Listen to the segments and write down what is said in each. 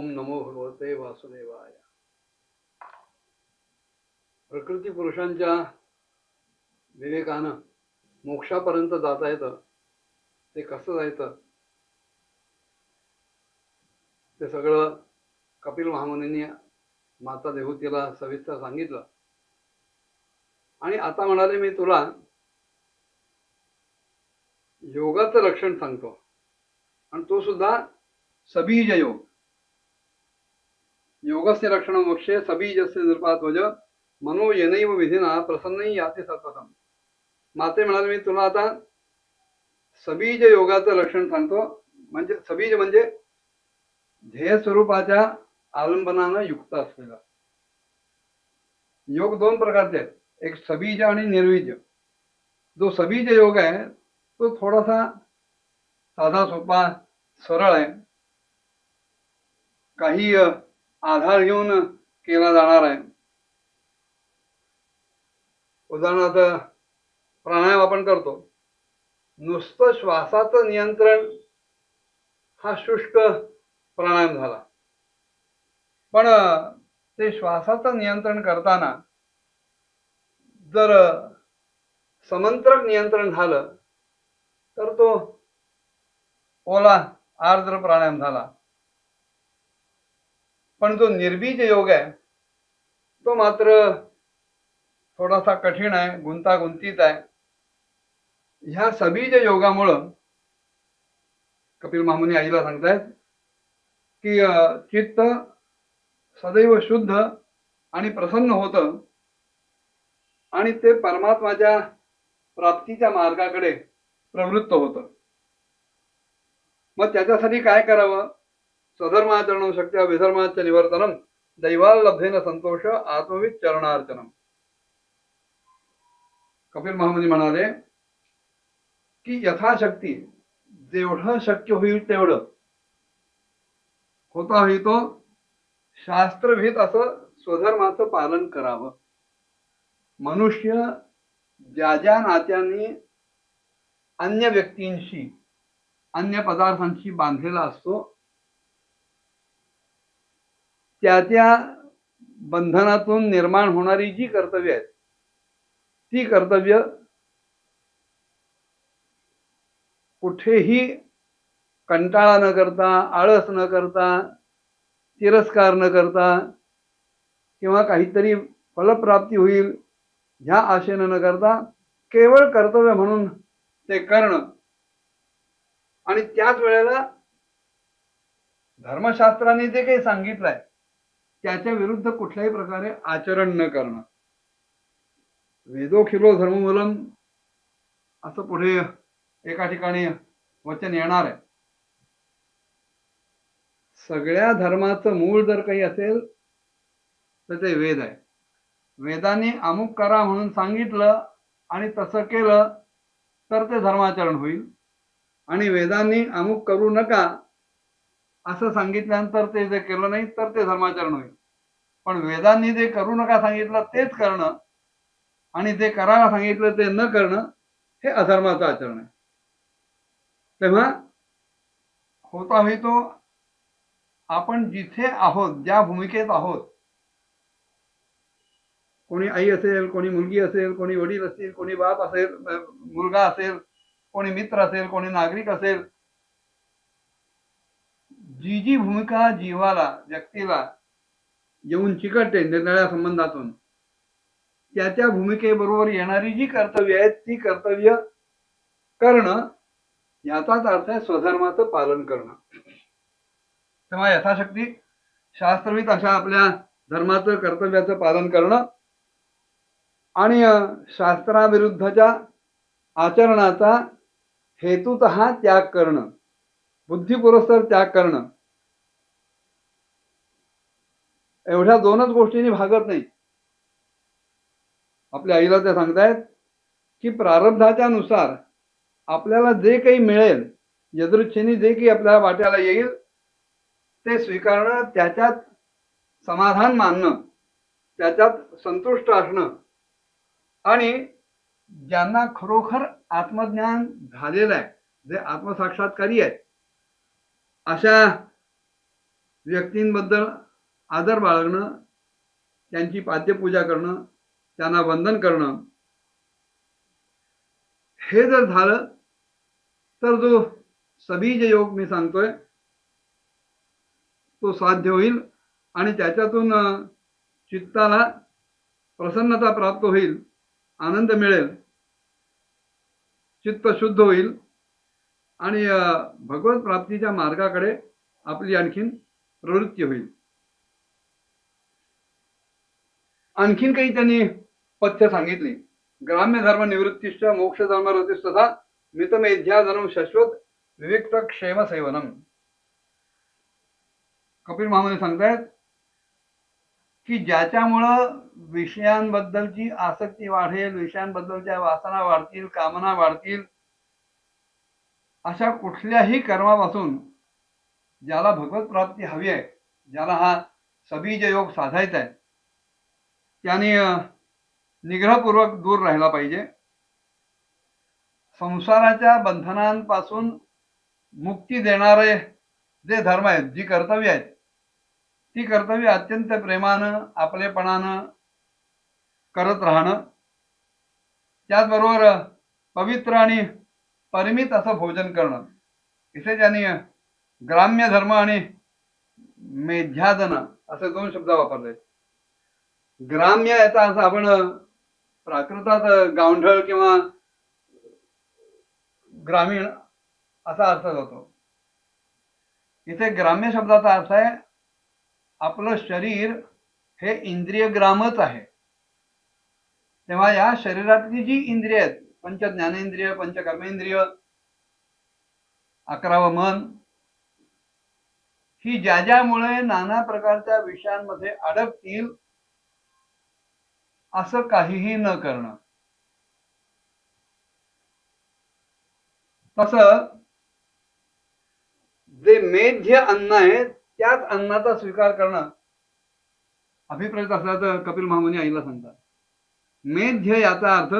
ओम नमो भगवते वासुदेवाय. प्रकृती पुरुषांच्या विवेकानं मोक्षापर्यंत जाता येतं. ते कसं जायचं ते सगळं कपिल महामुनींनी माता देवहूतीला सविस्तर सांगितलं. आणि आता म्हणाले मी तुला योगाचं लक्षण सांगतो, आणि तो सुद्धा सबीज योग. योगस्य लक्षण मोक्षे सबीजस्य निरपात्वज मनो येनैव विधिना प्रसन्नै याति सत्वतम. माते म्हणाले मी तुला आता सबीज योगाचं लक्षण सांगतो. म्हणजे सबीज म्हणजे ध्येय स्वरूपाच्या आलंबनानं युक्त असलेला योग. दोन प्रकारचे आहेत, एक सबीज आणि निर्वीज. जो सबीज योग आहे तो थोडासा साधा सोपा सरळ आहे, काही आधार घेऊन केला जाणार आहे. उदाहरणार्थ प्राणायाम आपण करतो, नुसतं श्वासाचं नियंत्रण हा शुष्क प्राणायाम झाला. पण ते श्वासाचं नियंत्रण करताना जर समंत्रक नियंत्रण झालं तर तो ओला आर्द्र प्राणायाम झाला. पण जो निर्बीज योग आहे तो मात्र थोडासा कठीण आहे, गुंतागुंतीत आहे. ह्या सबीज योगामुळं कपिल महामुनी आईला सांगतायत की चित्त सदैव शुद्ध आणि प्रसन्न होतं आणि ते परमात्माच्या प्राप्तीच्या मार्गाकडे प्रवृत्त होतं. मग त्याच्यासाठी काय करावं? स्वधर्माचरणं शक्य विधर्माच निवर्तनम दैवाल लब्धेन संतोष आत्मविद चरणार्चनम. कपिल महामुनी म्हणाले की यथाशक्ती जेवढं शक्य होईल तेवढं होता होई तो शास्त्रविहित असं स्वधर्माचं पालन करावं. मनुष्य ज्या ज्या नात्यांनी अन्य व्यक्तींशी अन्य पदार्थांशी बांधलेला असतो त्या त्या बंधनातून निर्माण होणारी जी कर्तव्य आहेत ती कर्तव्य कुठेही कंटाळा न करता, आळस न करता, तिरस्कार न करता किंवा काहीतरी फलप्राप्ती होईल ह्या आशेनं न करता केवळ कर्तव्य म्हणून ते करणं. आणि त्याच वेळेला धर्मशास्त्राने जे काही सांगितलंय त्याच्या विरुद्ध कुठल्याही प्रकारे आचरण न करणं. वेदोखिलो धर्ममूलम असं पुढे एका ठिकाणी वचन येणार आहे. सगळ्या धर्माचं मूळ जर काही असेल तर ते वेद आहे. वेदांनी अमुक करा म्हणून सांगितलं आणि तसं केलं तर ते धर्माचरण होईल, आणि वेदांनी अमुक करू नका असं सांगितल्यानंतर ते जे केलं नाही तर ते धर्माचरण होईल. पण वेदांनी जे करू नका सांगितलं तेच करणं आणि जे करायला सांगितलं ते न करणं हे अधर्माचं आचरण आहे. तेव्हा होता होई तो आपण जिथे आहोत, ज्या भूमिकेत आहोत, कोणी आई असेल, कोणी मुलगी असेल, कोणी वडील असतील, कोणी बाप असेल, मुलगा असेल, कोणी मित्र असेल, कोणी नागरिक असेल, जी जी भूमिका जीवाला व्यक्तीला येऊन चिकटते निरनिराळ्या संबंधातून त्या त्या भूमिकेबरोबर येणारी जी कर्तव्य आहेत ती कर्तव्य करणं याचाच अर्थ आहे स्वधर्माचं पालन करणं. तेव्हा यथाशक्ती शास्त्रविहित अशा आपल्या धर्माचं कर्तव्याचं पालन करणं आणि शास्त्राविरुद्धच्या आचरणाचा हेतुतः त्याग करणं, बुद्धिपुरस्सर त्याग करणं, एवढ्या दोनच गोष्टींनी भागत नाही. आपल्या आईला ते सांगतायत की प्रारब्धाच्या नुसार आपल्याला जे काही मिळेल, यदृच्छेने जे काही आपल्याला वाट्याला येईल ते स्वीकारणं, त्याच्यात समाधान मानणं, त्याच्यात संतुष्ट असणं, आणि ज्यांना खरोखर आत्मज्ञान झालेलं आहे, जे आत्मसाक्षात्कारी आहेत, अशा व्यक्तींबद्दल आदर बाळगणं, त्यांची पाद्यपूजा करणं, त्यांना वंदन करणं, हे जर झालं तर जो सबीज योग मी सांगतोय तो साध्य होईल आणि त्याच्यातून चित्ताला प्रसन्नता प्राप्त होईल, आनंद मिळेल, चित्त शुद्ध होईल आणि भगवत प्राप्तीच्या मार्गाकडे आपली आणखीन प्रवृत्ती होईल. आणखीन काही त्यांनी पथ्य सांगितली. ग्राम्य धर्म निवृत्तिश्च मोक्ष धर्म रतीस्तथा मितमेध्या धर्म शाश्वत विविक्त क्षेम सेवनम. कपिल महामुनी सांगतायत की ज्याच्यामुळं विषयांबद्दलची आसक्ती वाढेल, विषयांबद्दलच्या वासना वाढतील, कामना वाढतील, अशा कुठल्याही कर्मापासून ज्याला भगवत प्राप्ती हवी आहे, ज्याला हा सबीज योग साधायचा आहे, त्याने निग्रहपूर्वक दूर राहिला पाहिजे. संसाराच्या बंधनांपासून मुक्ती देणारे जे धर्म आहेत, जी कर्तव्य आहेत, ती कर्तव्य अत्यंत प्रेमानं, आपलेपणानं करत राहणं. त्याचबरोबर पवित्र आणि परिमित असं भोजन करणं. इथे त्यांनी ग्राम्य धर्म आणि मेध्यादन असे दोन शब्द वापरले. ग्राम्य याचा अर्थ आपण प्राकृतात गावंढळ किंवा ग्रामीण असा अर्थ होतो. इथे ग्राम्य शब्दाचा अर्थ आहे आपलं शरीर हे इंद्रिय ग्रामच आहे. तेव्हा या शरीरातली जी इंद्रिय आहेत, पंच ज्ञानेंद्रिय, पंच कर्मेंद्रिय, 11 मन, ही ज्या ज्यामुळे नाना प्रकारच्या विषयांमध्ये अडकतील असं काहीही न करणं. तसं जे मेध्य अन्न आहे त्याच अन्नाचा स्वीकार करणं अभिप्रेत असल्याचं कपिल महामुनी आईला सांगतात. मेध्य याचा अर्थ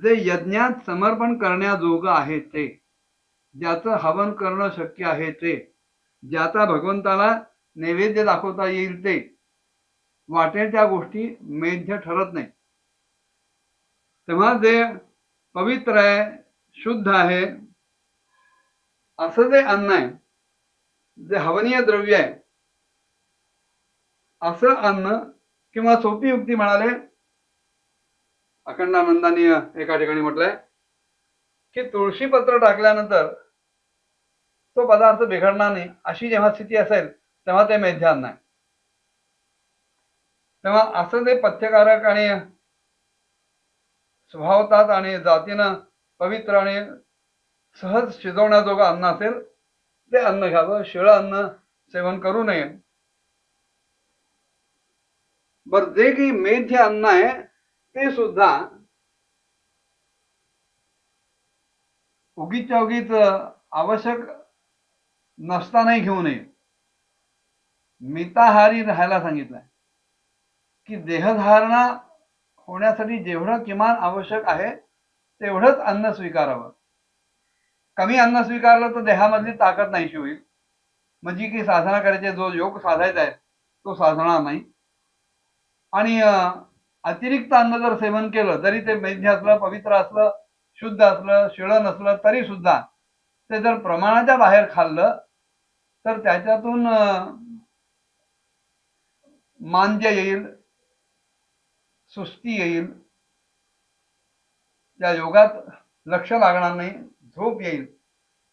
जे यज्ञात समर्पण करण्याजोगं आहे ते, ज्याचं हवन करणं शक्य आहे ते, ज्याचा भगवंताला नैवेद्य दाखवता येईल ते, वाटेल त्या गोष्टी मेध्य ठरत नाही. तेव्हा जे पवित्र आहे, शुद्ध आहे असं जे अन्न आहे, जे हवनीय द्रव्य आहे, असं अन्न, किंवा सोपी युक्ती म्हणाले, अखंडानंदांनी एका ठिकाणी म्हटलंय की तुळशी पत्र टाकल्यानंतर तो पदार्थ बिघडणार नाही अशी जेव्हा स्थिती असेल तेव्हा ते मेध्य अन्न आहे. तेव्हा असं जे पथ्यकारक आणि स्वभावतात आणि जातीनं पवित्र आणि सहज शिजवण्याजोगं अन्न असेल ते अन्न घ्यावं. शिळं अन्न सेवन करू नये. बर, जे काही मेध्य अन्न आहे ते सुद्धा उगीच्या उगीच आवश्यक नसतानाही घेऊ नये. मिताहारी राहायला सांगितलंय की देहधारणा होण्यासाठी जेवढं किमान आवश्यक आहे तेवढंच अन्न स्वीकारावं. कमी अन्न स्वीकारलं तर देहामधली ताकद नाहीशी होईल. मग जी काही साधना करायची, जो योग साधायचा आहे तो साधणार नाही. आणि अतिरिक्त अन्न जर सेवन केलं, जरी ते मेध्य असलं, पवित्र असलं, शुद्ध असलं, शिळं नसलं, तरी सुद्धा ते जर प्रमाणाच्या बाहेर खाल्लं तर त्याच्यातून मांद्य येईल, सुस्ती येईल, त्या योगात लक्ष लागणार नाही, झोप येईल.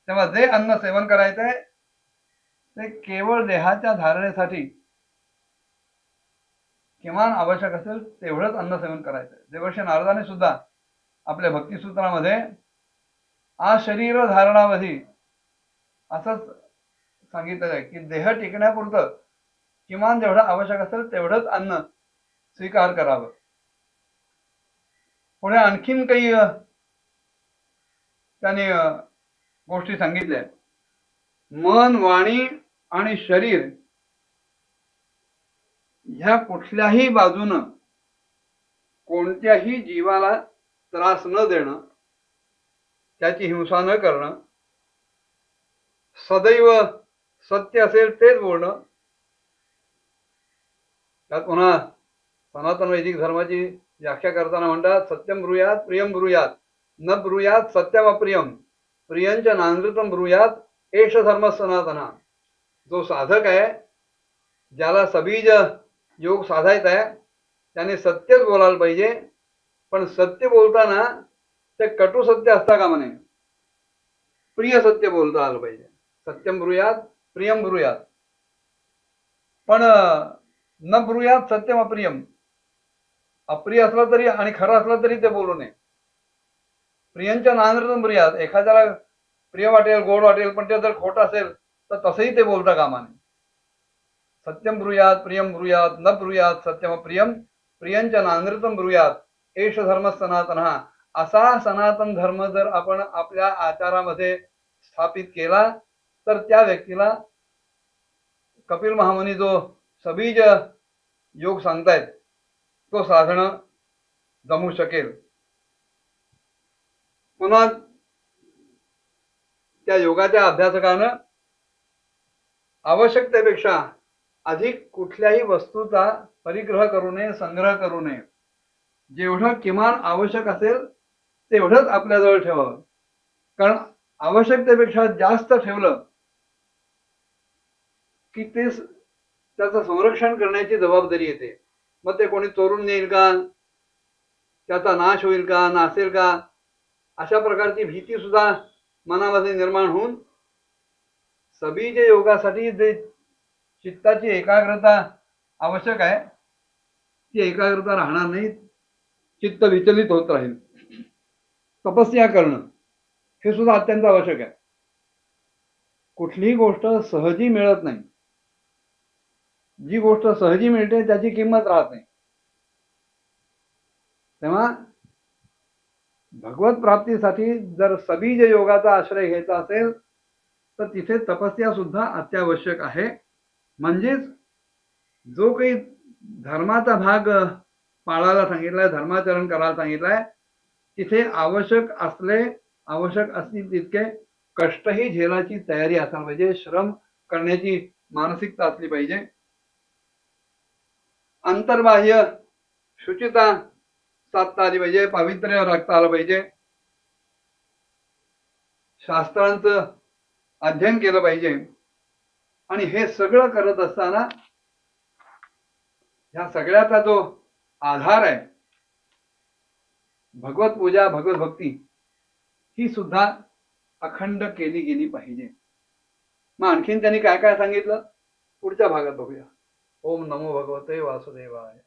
तेव्हा जे अन्न सेवन करायचंय ते केवळ देहाच्या धारणेसाठी किमान आवश्यक असेल तेवढंच अन्न सेवन करायचंय. देवर्षी नारदाने सुद्धा आपल्या भक्तिसूत्रामध्ये शरीर धारणावधी असंच सांगितलेलं आहे की देह टिकण्यापुरतं किमान जेवढं आवश्यक असेल तेवढंच अन्न स्वीकार करावं. पुढे आणखीन काही त्याने गोष्टी सांगितल्या. मन, वाणी आणि शरीर ह्या कुठल्याही बाजूनं कोणत्याही जीवाला त्रास न देणं, त्याची हिंसा न करणं, सदैव सत्य असेल तेच बोलणं. त्यात पुन्हा सनातन वैदिक धर्माची व्याख्या करताना म्हणतात, सत्यम ब्रूयात प्रियम ब्रूयात न ब्रूयात सत्यम अप्रियम प्रियंच नानृतम ब्रूयात एष धर्म सनातना. जो साधक आहे, ज्याला सबीज योग साधायचा आहे, त्याने सत्यच बोलायला पाहिजे. पण सत्य बोलताना ते कटू सत्य असता कामा नये, प्रिय सत्य बोलता आलं पाहिजे. सत्यम ब्रूयात प्रियम ब्रूयात, पण न ब्रूयात सत्यम अप्रियम. अप्रिय असलं तरी आणि खरं असलं तरी ते बोलू नये. प्रियंच्या नानृतम ब्रूयात, एखाद्याला प्रिय वाटेल गोड वाटेल, पण ते जर खोटं असेल तर तसंही ते बोलता कामा नये. सत्यम ब्रूयात प्रियम ब्रूयात न ब्रूयात सत्यम प्रियम प्रियंच नानृतम ब्रूयात एष धर्म सनातन. असा सनातन धर्म जर आपण आपल्या आचारामध्ये स्थापित केला तर त्या व्यक्तीला कपिल महामुनी जो सबीज योग सांगतायत तो साधणं जमू शकेल. पुन्हा त्या योगाच्या अभ्यासकानं आवश्यकतेपेक्षा अधिक कुठल्याही वस्तूचा परिग्रह करू नये, संग्रह करू नये. जेवढं किमान आवश्यक असेल तेवढंच आपल्याजवळ ठेवावं. कारण आवश्यकतेपेक्षा जास्त ठेवलं की ते त्याचं संरक्षण करण्याची जबाबदारी येते. मग ते कोणी चोरून नेईल का, त्याचा नाश होईल का, नासेल का, अशा प्रकारची भीती सुद्धा मनामध्ये निर्माण होऊन सबीज योगासाठी जे चित्ताची एकाग्रता आवश्यक आहे ती एकाग्रता राहणार नाही, चित्त विचलित होत राहील. तपस्या करणं हे सुद्धा अत्यंत आवश्यक आहे. कुठलीही गोष्ट सहजी मिळत नाही. जी गोष्ट सहजी मिळते त्याची किंमत राहत नाही. तेव्हा भगवत प्राप्तीसाठी जर सबीज योगाचा आश्रय घ्यायचा असेल तर तिथे तपस्या सुद्धा अत्यावश्यक आहे. म्हणजेच जो काही धर्माचा भाग पाळायला सांगितलाय, धर्माचरण करायला सांगितलंय, तिथे आवश्यक असतील तितके कष्टही झेलाची तयारी असायला पाहिजे, श्रम करण्याची मानसिकता असली पाहिजे. अंतर्बाह्य शुचिता साधता आली पाहिजे, पावित्र्य राखता आलं पाहिजे, शास्त्रांचं अध्ययन केलं पाहिजे. आणि हे सगळं करत असताना ह्या सगळ्याचा जो आधार आहे भगवत पूजा, भगवत भक्ती, ही सुद्धा अखंड केली गेली पाहिजे. मग आणखीन त्यांनी काय काय सांगितलं पुढच्या भागात बघूया. ओम नमो भगवते वासुदेवाय.